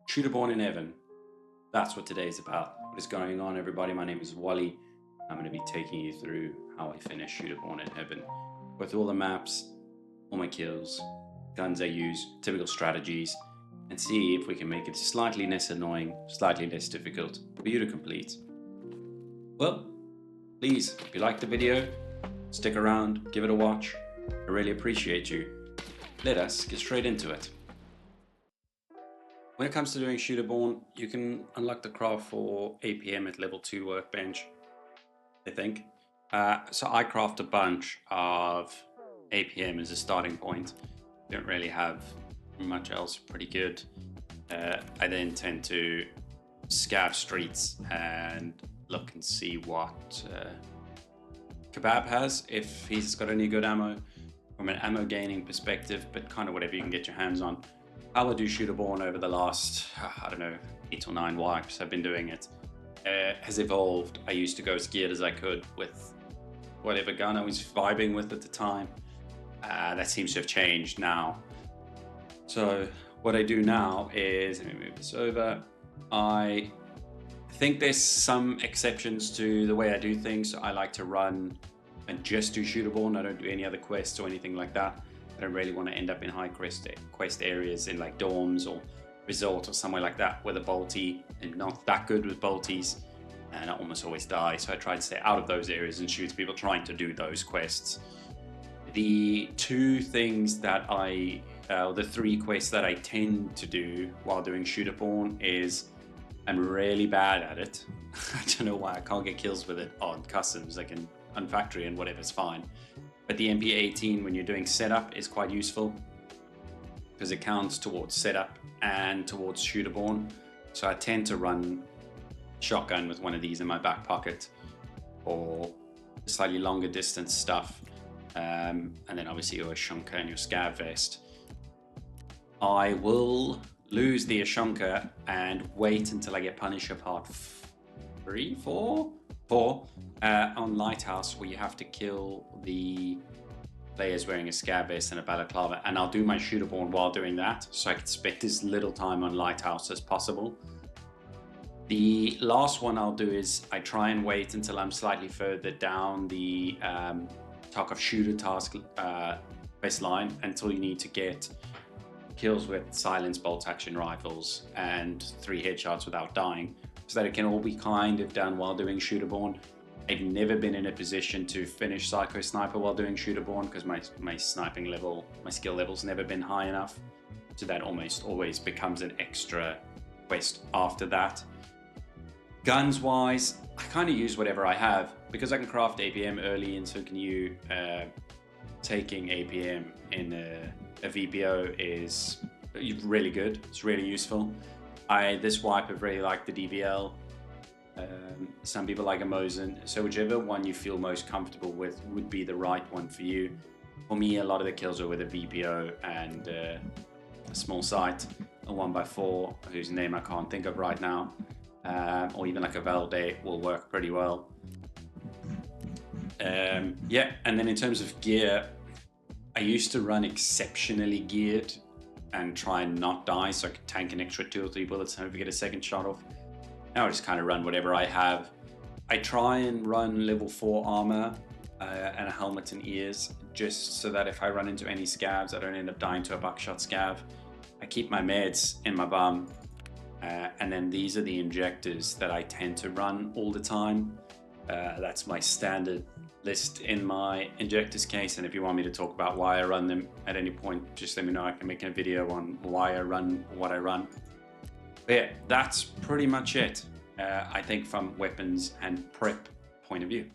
Shooterborn in Heaven. That's what today's about. What is going on, everybody? My name is Wally. I'm going to be taking you through how I finish Shooterborn in Heaven. Go through all the maps, all my kills, guns I use, typical strategies, and see if we can make it slightly less annoying, slightly less difficult for you to complete. Well, please, if you like the video, stick around, give it a watch. I really appreciate you. Let us get straight into it. When it comes to doing Shooterborn, you can unlock the craft for APM at level 2 workbench, I think. So I craft a bunch of APM as a starting point. Don't really have much else pretty good. I then tend to scav streets and look and see what Kebab has, if he's got any good ammo from an ammo gaining perspective, but kind of whatever you can get your hands on. How I do Shooterborn over the last, I don't know, 8 or 9 wipes I've been doing it, has evolved. I used to go as geared as I could with whatever gun I was vibing with at the time. That seems to have changed now. So what I do now is, let me move this over. I think there's some exceptions to the way I do things. So I like to run and just do Shooterborn. I don't do any other quests or anything like that. I don't really want to end up in high quest areas in like dorms or resort or somewhere like that with a bolty. I'm not that good with bolties and I almost always die. So I try to stay out of those areas and shoot people trying to do those quests. The two things that the 3 quests that I tend to do while doing Shooterborn is I'm really bad at it. I don't know why I can't get kills with it on customs. I can unfactory and whatever's fine. But the MP18 when you're doing setup is quite useful because it counts towards setup and towards Shooterborn. So I tend to run shotgun with one of these in my back pocket or slightly longer distance stuff. And then obviously your Ashunka and your scav vest. I will lose the Ashunka and wait until I get Punisher part 4 on Lighthouse, where you have to kill the players wearing a scav vest and a balaclava, and I'll do my Shooterborn while doing that, so I can spend as little time on Lighthouse as possible. The last one I'll do is I try and wait until I'm slightly further down the Tarkov shooter task quest line until you need to get kills with silenced bolt action rifles and 3 headshots without dying, so that it can all be kind of done while doing Shooterborn. I've never been in a position to finish Psycho Sniper while doing Shooterborn because my sniping level, my skill level's never been high enough. So that almost always becomes an extra quest after that. Guns wise, I kind of use whatever I have because I can craft APM early, and so can you. Taking APM in a VPO is really good. It's really useful. This wipe I've really liked the DVL. Some people like a Mosin, so whichever one you feel most comfortable with would be the right one for you. For me, a lot of the kills are with a VPO and a small sight, a 1x4 whose name I can't think of right now, or even like a Valde will work pretty well. Yeah, and then in terms of gear, I used to run exceptionally geared and try and not die so I could tank an extra 2 or 3 bullets and get a second shot off. Now I just kind of run whatever I have. I try and run level 4 armor and a helmet and ears, just so that if I run into any scavs, I don't end up dying to a buckshot scav. I keep my meds in my bum, and then these are the injectors that I tend to run all the time. That's my standard list in my injectors case, and if you want me to talk about why I run them at any point, just let me know. I can make a video on why I run what I run. But yeah, that's pretty much it, I think, from weapons and prep point of view.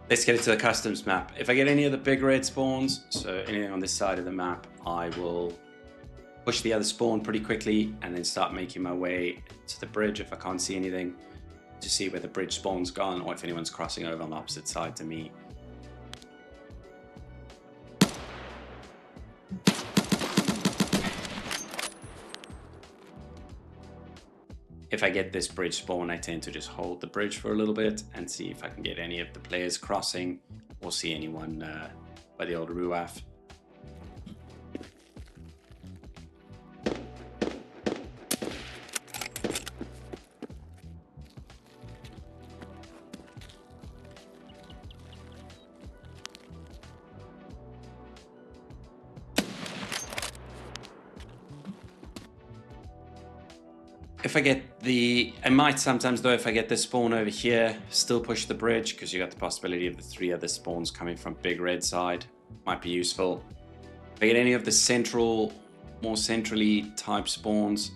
Let's get into the customs map. If I get any of the big red spawns, so anything on this side of the map, I will push the other spawn pretty quickly and then start making my way to the bridge if I can't see anything, to see where the bridge spawn's gone or if anyone's crossing over on the opposite side to me. If I get this bridge spawn, I tend to just hold the bridge for a little bit and see if I can get any of the players crossing or see anyone by the old Ruaf. If I get the, I might sometimes though, if I get the spawn over here, still push the bridge, because you got the possibility of the 3 other spawns coming from big red side. Might be useful. If I get any of the central, more centrally type spawns,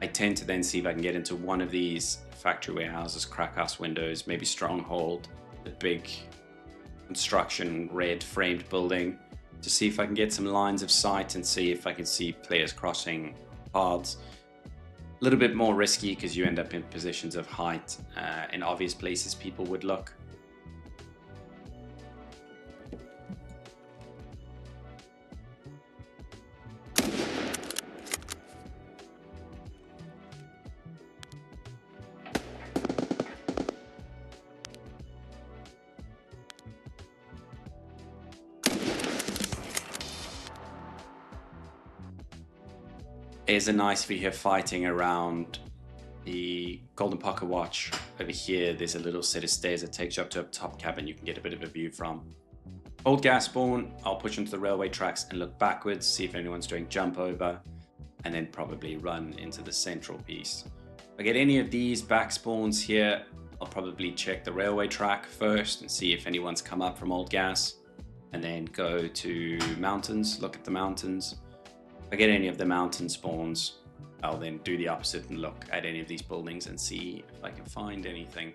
I tend to then see if I can get into one of these factory warehouses, crack house windows, maybe stronghold, the big construction red framed building, to see if I can get some lines of sight and see if I can see players crossing paths. A little bit more risky because you end up in positions of height in obvious places people would look. There's a nice view here fighting around the Golden Pocket Watch. Over here, there's a little set of stairs that takes you up to a top cabin you can get a bit of a view from. Old gas spawn, I'll push into the railway tracks and look backwards, see if anyone's doing jump over, and then probably run into the central piece. If I get any of these back spawns here, I'll probably check the railway track first and see if anyone's come up from old gas, and then go to mountains, look at the mountains. If I get any of the mountain spawns, I'll then do the opposite and look at any of these buildings and see if I can find anything.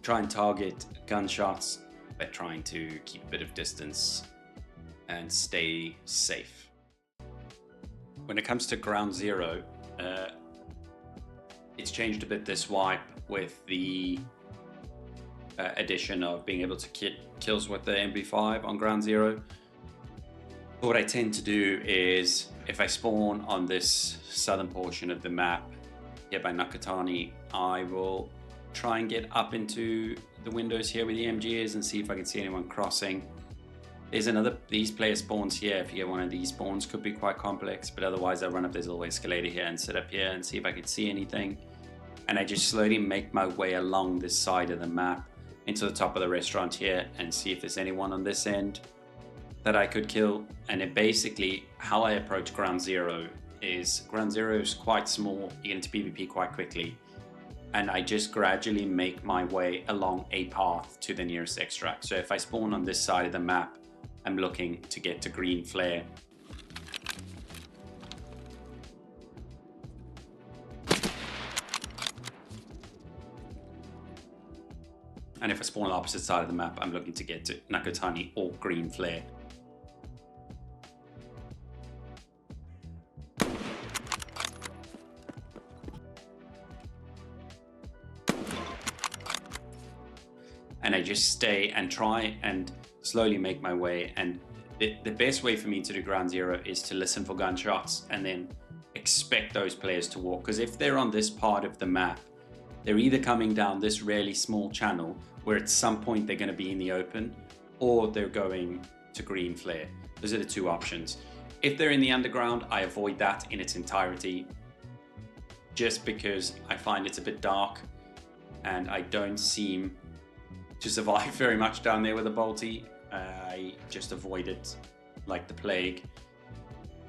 Try and target gunshots, but trying to keep a bit of distance and stay safe. When it comes to ground zero, it's changed a bit this wipe with the addition of being able to kills with the MP5 on ground zero. What I tend to do is, if I spawn on this southern portion of the map here by Nakatani, I will try and get up into the windows here where the MG is and see if I can see anyone crossing. There's these player spawns here. If you get one of these spawns, could be quite complex, but otherwise I'll run up this little escalator here and sit up here and see if I can see anything. And I just slowly make my way along this side of the map into the top of the restaurant here and see if there's anyone on this end that I could kill. And it basically, how I approach ground zero is quite small, you get into PvP quite quickly, and I just gradually make my way along a path to the nearest extract. So if I spawn on this side of the map, I'm looking to get to green flare. And if I spawn on the opposite side of the map, I'm looking to get to Nakatani or green flare. And I just stay and try and slowly make my way. And the best way for me to do ground zero is to listen for gunshots and then expect those players to walk. Because if they're on this part of the map, they're either coming down this really small channel where at some point they're going to be in the open, or they're going to green flare. Those are the two options. If they're in the underground, I avoid that in its entirety, just because I find it's a bit dark and I don't seem to survive very much down there with a bolty. I just avoid it like the plague.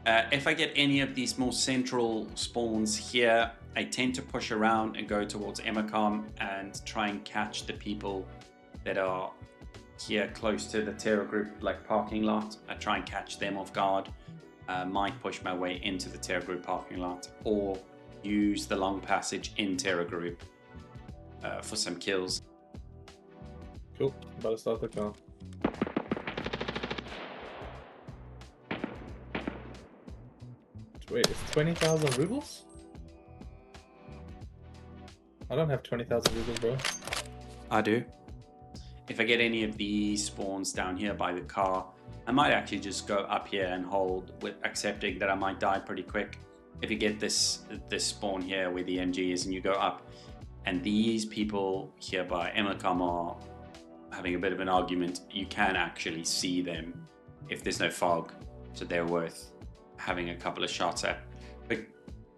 If I get any of these more central spawns here, I tend to push around and go towards Emacom and try and catch the people that are here close to the Terror Group like parking lot. I try and catch them off guard. Might push my way into the Terror Group parking lot or use the long passage in Terror Group for some kills. Cool, about to start the car. Wait, it's 20,000 rubles? I don't have 20,000 rubles, bro. I do. If I get any of these spawns down here by the car, I might actually just go up here and hold, with accepting that I might die pretty quick. If you get this spawn here where the MG is and you go up, and these people here by Emacom are having a bit of an argument, you can actually see them if there's no fog, so they're worth having a couple of shots at. But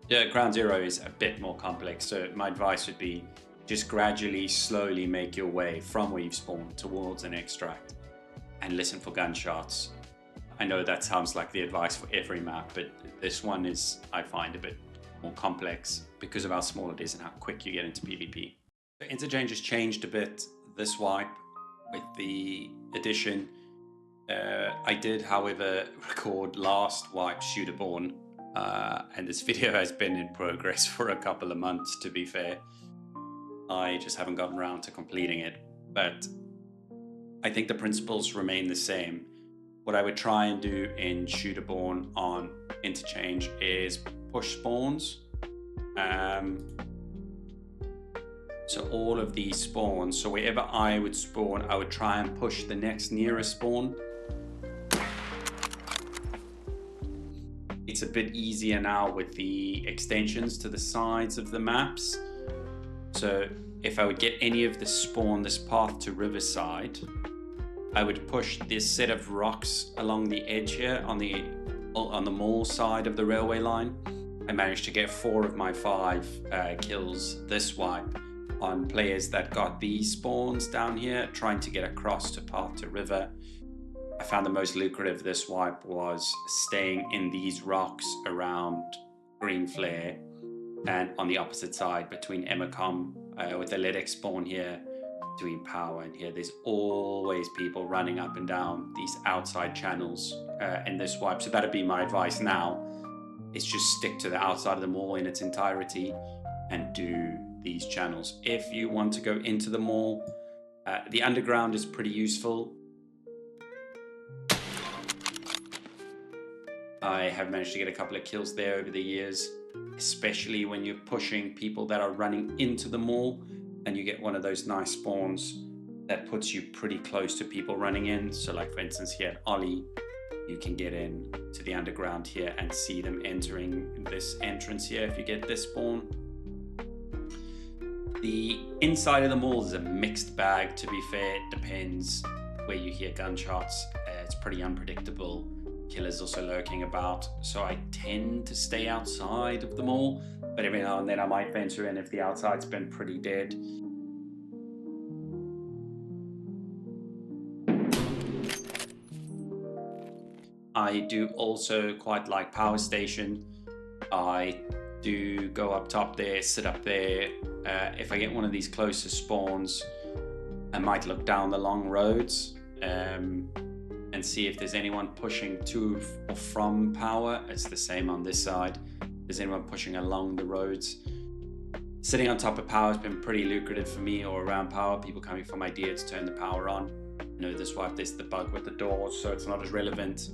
yeah, ground zero is a bit more complex, so my advice would be just gradually, slowly make your way from where you've spawned towards an extract and listen for gunshots. I know that sounds like the advice for every map, but this one is, I find, a bit more complex because of how small it is and how quick you get into PvP. The Interchange has changed a bit this wipe with the addition. I did, however, record last wipe Shooterborn, and this video has been in progress for a couple of months, to be fair. I just haven't gotten around to completing it, but I think the principles remain the same. What I would try and do in Shooterborn on Interchange is push spawns. So all of these spawns, so wherever I would spawn, I would try and push the next nearest spawn. It's a bit easier now with the extensions to the sides of the maps. So if I would get any of the spawn, this path to Riverside, I would push this set of rocks along the edge here on the mall side of the railway line. I managed to get 4 of my 5 kills this wipe on players that got these spawns down here, trying to get across to path to river. I found the most lucrative this wipe was staying in these rocks around Green Flare and on the opposite side between Emacom with the Ledex spawn here, between Power and here. There's always people running up and down these outside channels in this wipe. So that'd be my advice now, is just stick to the outside of the mall in its entirety and do these channels. If you want to go into the mall, the underground is pretty useful. I have managed to get a couple of kills there over the years, especially when you're pushing people that are running into the mall and you get one of those nice spawns that puts you pretty close to people running in. So like for instance here at Ollie, you can get in to the underground here and see them entering this entrance here if you get this spawn. The inside of the mall is a mixed bag, to be fair. It depends where you hear gunshots. It's pretty unpredictable. Killers also lurking about, so I tend to stay outside of the mall, but every now and then I might venture in if the outside's been pretty dead. I do also quite like Power Station. I do go up top there, sit up there. If I get one of these closer spawns, I might look down the long roads and see if there's anyone pushing to or from Power. It's the same on this side. Is anyone pushing along the roads? Sitting on top of Power has been pretty lucrative for me, or around Power, people coming from idea to turn the power on. You know, this wipe, there's the bug with the doors, so it's not as relevant.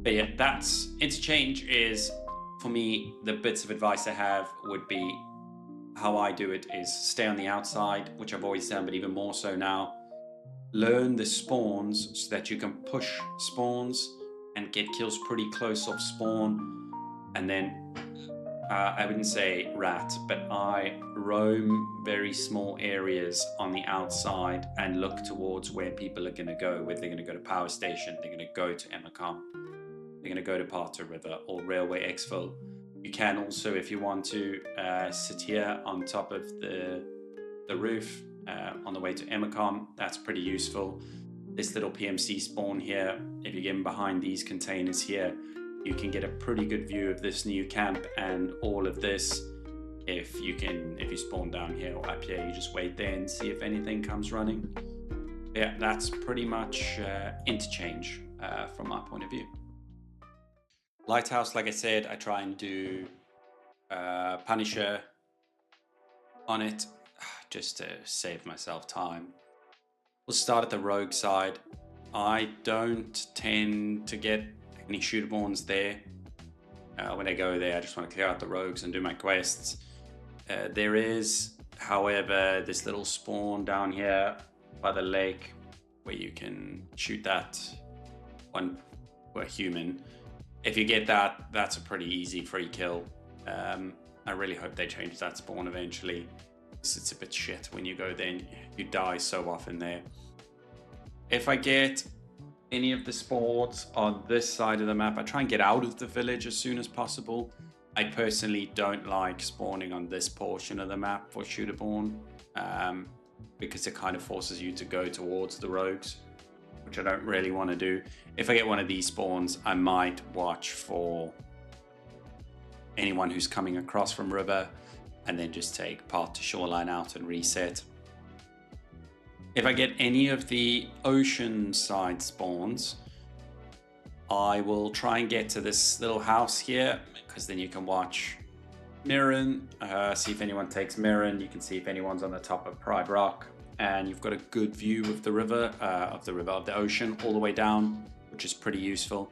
But yeah, that's Interchange is, for me, the bits of advice I have would be, how I do it is stay on the outside, which I've always done, but even more so now. Learn the spawns so that you can push spawns and get kills pretty close off spawn. And then, I wouldn't say rat, but I roam very small areas on the outside and look towards where people are going to go, whether they're going to go to Power Station, they're going to go to Emacom, they're going to go to Path to River or Railway Exfil. You can also, if you want to, sit here on top of the roof on the way to Emacom. That's pretty useful. This little PMC spawn here, if you get in behind these containers here, you can get a pretty good view of this new camp and all of this. If you spawn down here or up here, you just wait there and see if anything comes running. Yeah, that's pretty much Interchange from my point of view. Lighthouse, like I said, I try and do Punisher on it just to save myself time. We'll start at the rogue side. I don't tend to get any shooterborns there. When I go there, I just want to clear out the rogues and do my quests. There is, however, this little spawn down here by the lake where you can shoot that one for a human. If you get that, that's a pretty easy free kill. I really hope they change that spawn eventually. It's a bit shit when you go there and you die so often there. If I get any of the spawns on this side of the map, I try and get out of the village as soon as possible. I personally don't like spawning on this portion of the map for shooterborn, because it kind of forces you to go towards the rogues, which I don't really want to do. If I get one of these spawns, I might watch for anyone who's coming across from river and then just take path to shoreline out and reset. If I get any of the ocean side spawns, I will try and get to this little house here, because then you can watch Mirren, see if anyone takes Mirren. You can see if anyone's on the top of Pride Rock, and you've got a good view of the river, of the ocean all the way down, which is pretty useful.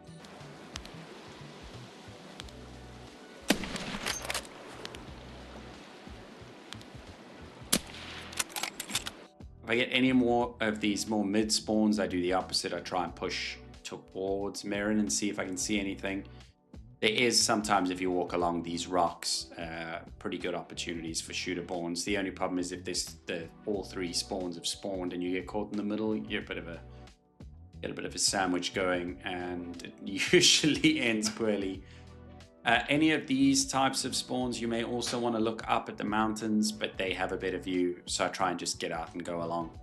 If I get any more of these more mid spawns, I do the opposite. I try and push towards Mirren and see if I can see anything. There is sometimes, if you walk along these rocks, pretty good opportunities for shooterborns. The only problem is if all three spawns have spawned and you get caught in the middle, you get a bit of a sandwich going, and it usually ends poorly. Any of these types of spawns, you may also want to look up at the mountains, but they have a better view, so I try and just get out and go along.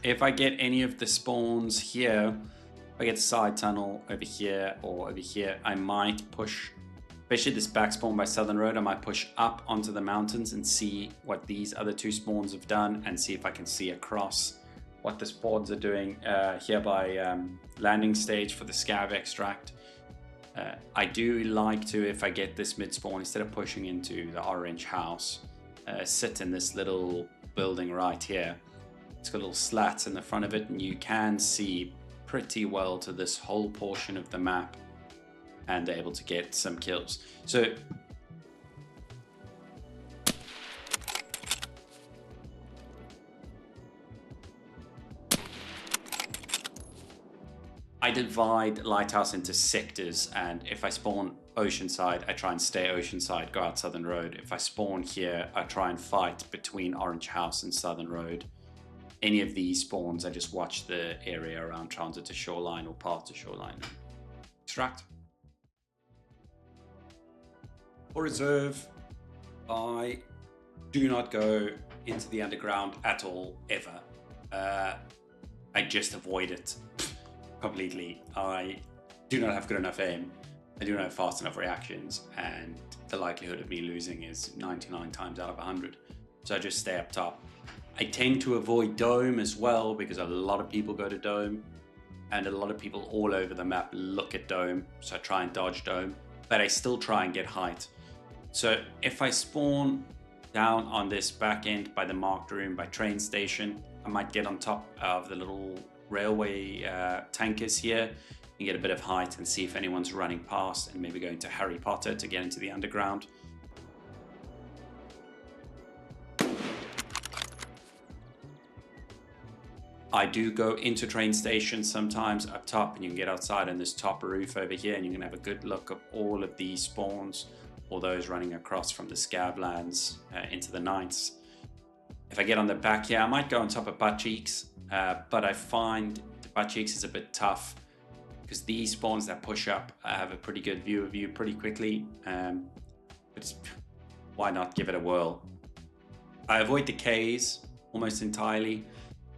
If I get any of the spawns here, if I get side tunnel over here or over here, I might push, especially this back spawn by Southern Road, I might push up onto the mountains and see what these other two spawns have done, and see if I can see across what the spawns are doing here by landing stage for the scav extract. I do like to, if I get this mid spawn, instead of pushing into the orange house, sit in this little building right here. It's got little slats in the front of it, and you can see pretty well to this whole portion of the map and able to get some kills. So I divide Lighthouse into sectors, and if I spawn Oceanside, I try and stay Oceanside, go out Southern Road. If I spawn here, I try and fight between Orange House and Southern Road. Any of these spawns, I just watch the area around transit to Shoreline or path to Shoreline. Extract. For reserve, I do not go into the underground at all, ever. I just avoid it completely. I do not have good enough aim. I do not have fast enough reactions, and the likelihood of me losing is 99 times out of 100. So I just stay up top. I tend to avoid Dome as well, because a lot of people go to Dome, and a lot of people all over the map look at Dome, so I try and dodge Dome, but I still try and get height. So if I spawn down on this back end by the marked room by train station, I might get on top of the little railway tankers here and get a bit of height and see if anyone's running past, and maybe going to Harry Potter to get into the underground. I do go into train stations sometimes up top, and you can get outside on this top roof over here, and you can have a good look at all of these spawns, or those running across from the Scavlands into the Knights. If I get on the back here, I might go on top of Butt Cheeks, but I find the Butt Cheeks is a bit tough, because these spawns that push up have a pretty good view of you pretty quickly. But why not give it a whirl? I avoid the Ks almost entirely.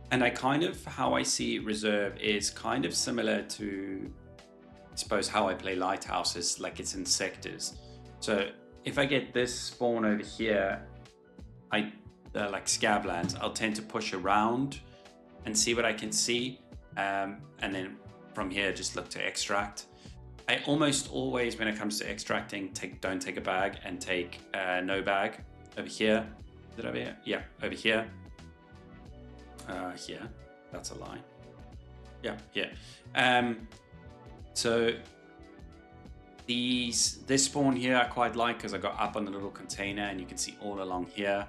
And I kind of, how I see Reserve is kind of similar to, I suppose, how I play Lighthouse, is like it's in sectors. So if I get this spawn over here, like Scavlands, I'll tend to push around and see what I can see. And then from here, just look to extract. I almost always, when it comes to extracting, don't take a bag and take no bag. Over here. Is it over here? Yeah, over here. Here, that's a lie. Yeah, here. So this spawn here I quite like, because I got up on the little container and you can see all along here.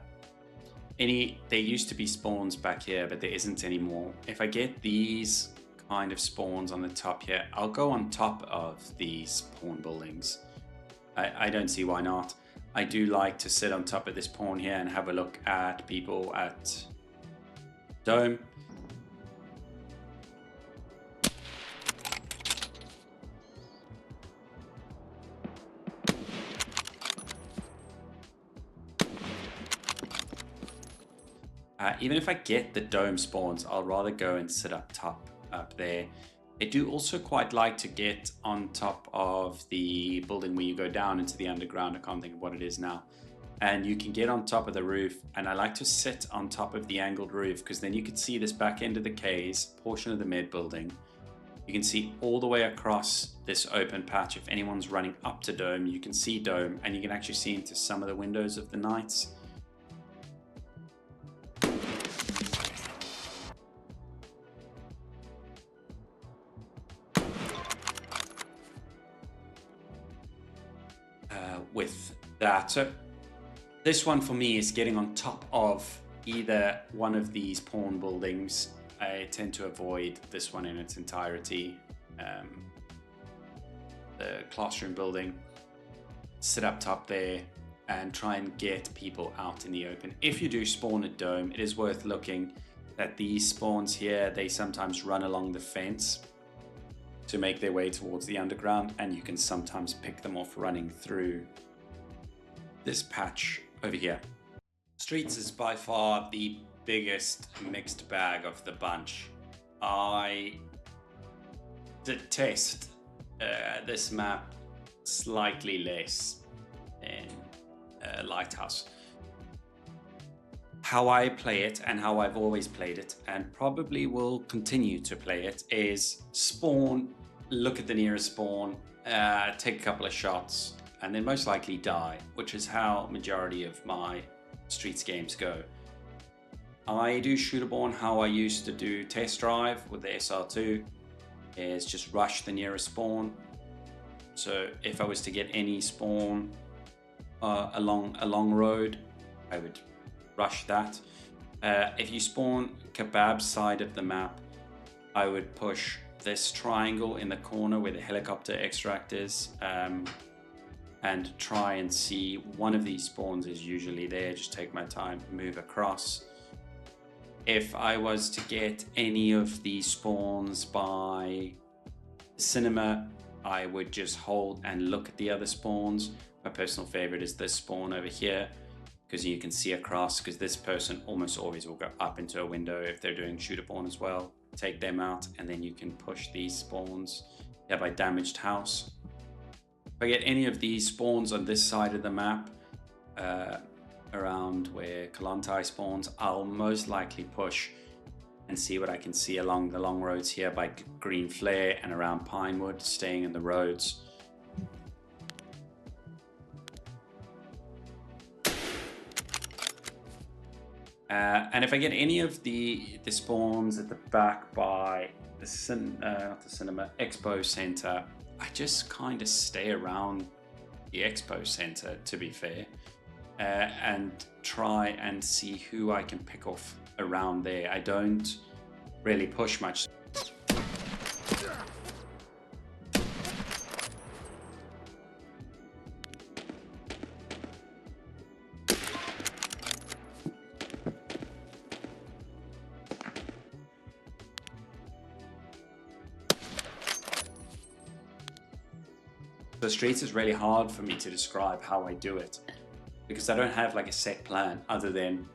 There used to be spawns back here, but there isn't anymore. If I get these kind of spawns on the top here, I'll go on top of these spawn buildings. I don't see why not. I do like to sit on top of this pawn here and have a look at people at Dome. Even if I get the dome spawns, I'll rather go and sit up top up there. I do also quite like to get on top of the building where you go down into the underground. I can't think of what it is now. And you can get on top of the roof, and I like to sit on top of the angled roof because then you can see this back end of the caves, portion of the med building. You can see all the way across this open patch. If anyone's running up to dome, you can see dome, and you can actually see into some of the windows of the knights. With that, so this one for me is getting on top of either one of these pawn buildings. I tend to avoid this one in its entirety. The classroom building, sit up top there and try and get people out in the open. If you do spawn a dome, it is worth looking at these spawns here. They sometimes run along the fence to make their way towards the underground, and you can sometimes pick them off running through this patch over here. Streets is by far the biggest mixed bag of the bunch. I detest this map slightly less than Lighthouse. How I play it and how I've always played it, and probably will continue to play it, is spawn, look at the nearest spawn, take a couple of shots, and then most likely die, which is how majority of my Streets games go. I do shoot-a-born how I used to do test drive with the SR2, is just rush the nearest spawn. So if I was to get any spawn along a long road, I would rush that. If you spawn Kebab's side of the map, I would push this triangle in the corner where the helicopter extract is, and try and see one of these spawns is usually there. Just take my time, move across. If I was to get any of these spawns by cinema, I would just hold and look at the other spawns. My personal favorite is this spawn over here, because you can see across, because this person almost always will go up into a window if they're doing shoot-a-born as well. Take them out, and then you can push these spawns. Have I damaged house? If I get any of these spawns on this side of the map, around where Kalantai spawns, I'll most likely push and see what I can see along the long roads here by Green Flare and around Pinewood, staying in the roads. And if I get any of the spawns at the back by the not the cinema, Expo Center, I just kind of stay around the Expo Center, to be fair, and try and see who I can pick off around there. I don't really push much. The Streets is really hard for me to describe how I do it, because I don't have like a set plan other than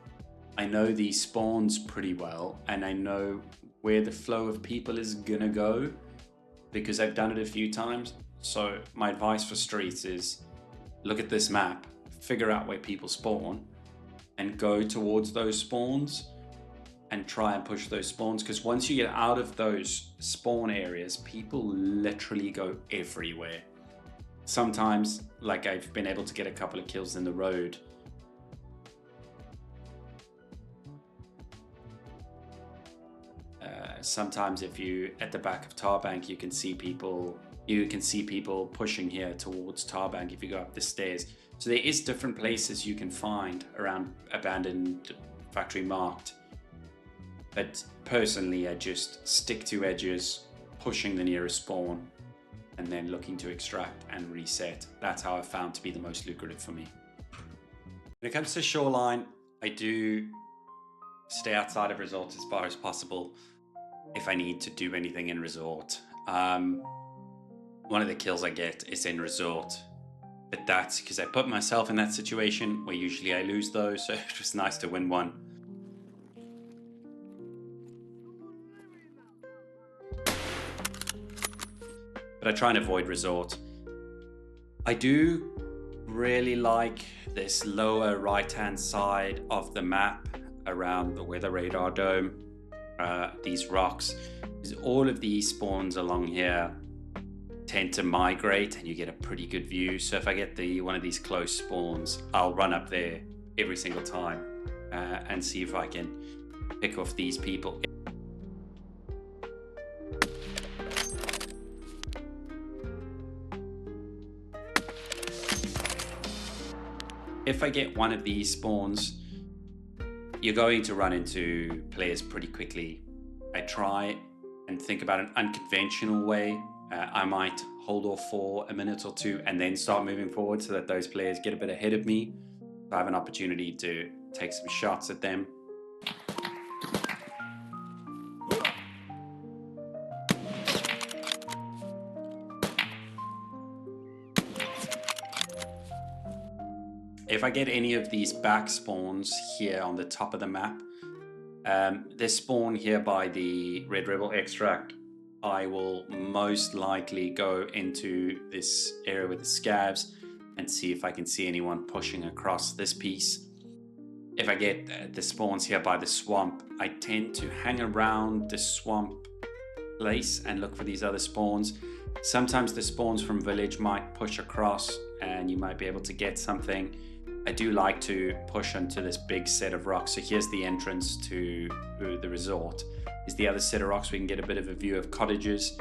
I know these spawns pretty well and I know where the flow of people is gonna go because I've done it a few times. So my advice for Streets is look at this map, figure out where people spawn and go towards those spawns and try and push those spawns, because once you get out of those spawn areas, people literally go everywhere. Sometimes, like, I've been able to get a couple of kills in the road. Sometimes if you at the back of Tarbank, you can see people pushing here towards Tarbank if you go up the stairs. So there is different places you can find around abandoned factory marked. But personally, I just stick to edges, pushing the nearest spawn, and then looking to extract and reset. That's how I found to be the most lucrative for me. When it comes to Shoreline, I do stay outside of Resort as far as possible if I need to do anything in Resort. One of the kills I get is in Resort, but that's because I put myself in that situation where usually I lose those, so it was nice to win one. but I try and avoid resort. I do really like this lower right-hand side of the map around the weather radar dome, these rocks, because all of these spawns along here tend to migrate and you get a pretty good view. So if I get one of these close spawns, I'll run up there every single time and see if I can pick off these people. If I get one of these spawns, you're going to run into players pretty quickly. I try and think about an unconventional way. I might hold off for a minute or two and then start moving forward so that those players get a bit ahead of me. So I have an opportunity to take some shots at them. If I get any of these back spawns here on the top of the map, this spawn here by the Red Rebel extract, I will most likely go into this area with the scavs and see if I can see anyone pushing across this piece. If I get the spawns here by the swamp, I tend to hang around the swamp place and look for these other spawns. Sometimes the spawns from village might push across and you might be able to get something. I do like to push onto this big set of rocks. So here's the entrance to the resort. Is the other set of rocks. We can get a bit of a view of cottages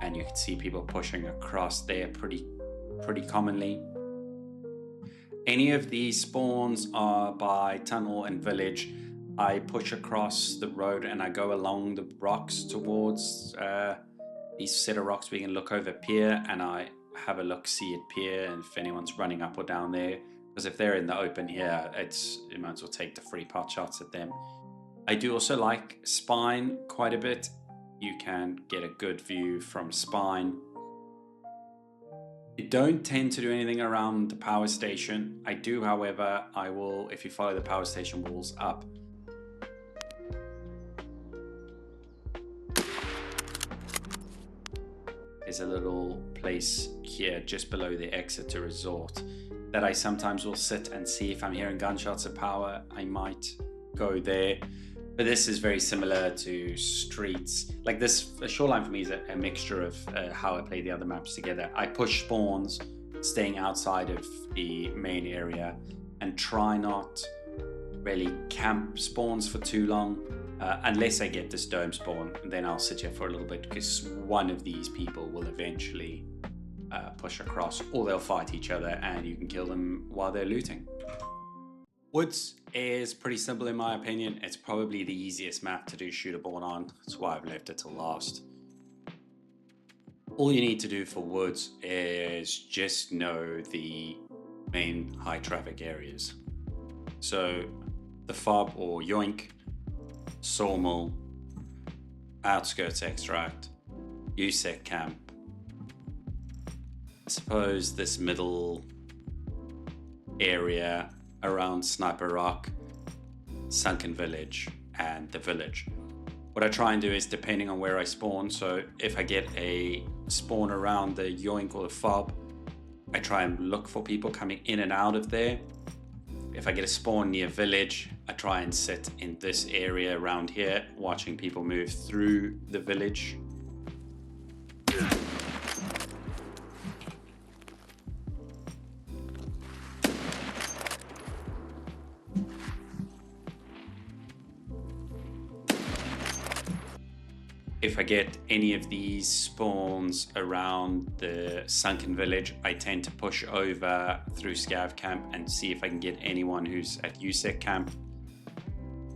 and you can see people pushing across there pretty commonly. Any of these spawns are by tunnel and village. I push across the road and I go along the rocks towards these set of rocks. We can look over pier and I have a look-see at pier and if anyone's running up or down there. Because if they're in the open here, you might as well take the free pot shots at them. I do also like spine quite a bit. You can get a good view from spine. I don't tend to do anything around the power station. I do, however, I will, if you follow the power station walls up. There's a little place here just below the exit to resort that I sometimes will sit and see if I'm hearing gunshots of power. I might go there. But this is very similar to streets. Like this, Shoreline for me is a mixture of how I play the other maps together. I push spawns, staying outside of the main area, and try not really camp spawns for too long, unless I get this dome spawn. And then I'll sit here for a little bit because one of these people will eventually push across, or they'll fight each other and you can kill them while they're looting. Woods is pretty simple in my opinion. It's probably the easiest map to do shooterborn on. That's why I've left it till last. All you need to do for Woods is just know the main high traffic areas. So the FOB or Yoink, Sawmill, Outskirts Extract, USEC Camp. I suppose this middle area around Sniper Rock, Sunken Village, and the Village. What I try and do is, depending on where I spawn, so if I get a spawn around the Yoink or the FOB, I try and look for people coming in and out of there. If I get a spawn near Village, I try and sit in this area around here, watching people move through the village. If I get any of these spawns around the Sunken Village, I tend to push over through Scav Camp and see if I can get anyone who's at USEC Camp.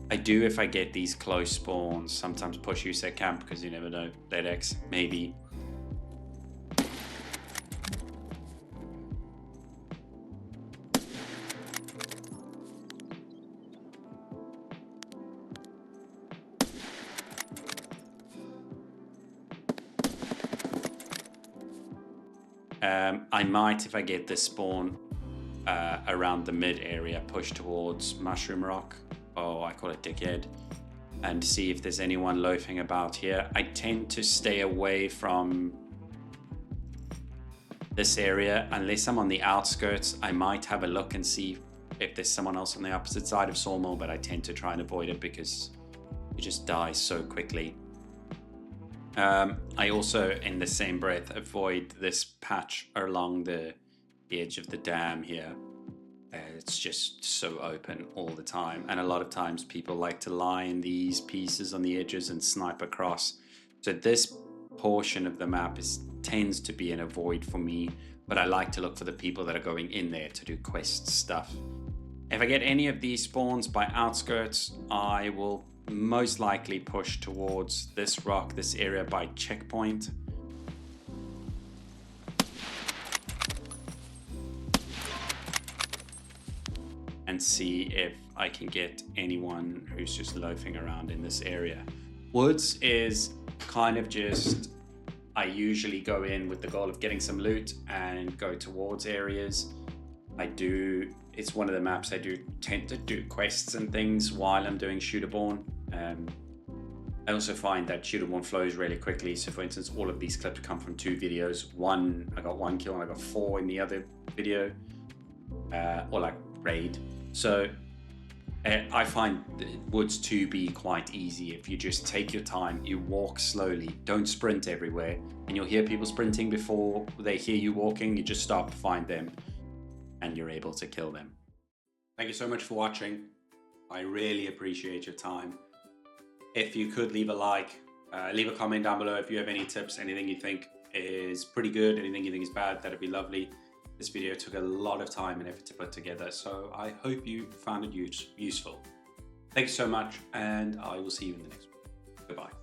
I do, if I get these close spawns, sometimes push USEC Camp because you never know, LEDX, maybe. I might, if I get this spawn around the mid area, push towards Mushroom Rock, oh, I call it Dickhead, and see if there's anyone loafing about here. I tend to stay away from this area, unless I'm on the outskirts, I might have a look and see if there's someone else on the opposite side of Sawmill, but I tend to try and avoid it because you just die so quickly. I also, in the same breath, avoid this patch along the edge of the dam here. It's just so open all the time, and a lot of times people like to lie in these pieces on the edges and snipe across. So this portion of the map tends to be an avoid for me, but I like to look for the people that are going in there to do quest stuff. If I get any of these spawns by outskirts, I will most likely push towards this rock, this area by checkpoint. And see if I can get anyone who's just loafing around in this area. Woods is kind of just, I usually go in with the goal of getting some loot and go towards areas. It's one of the maps I do tend to do quests and things while I'm doing Shooterborn. I also find that Shooterborn flows really quickly. So for instance, all of these clips come from 2 videos. I got 1 kill and I got 4 in the other video, or like raid. So I find Woods to be quite easy if you just take your time, you walk slowly, don't sprint everywhere, and you'll hear people sprinting before they hear you walking. You just stop, find them, and you're able to kill them. Thank you so much for watching. I really appreciate your time. If you could leave a like, leave a comment down below if you have any tips, anything you think is pretty good, anything you think is bad, that'd be lovely. This video took a lot of time and effort to put together, so I hope you found it useful. Thanks so much, and I will see you in the next one. Goodbye.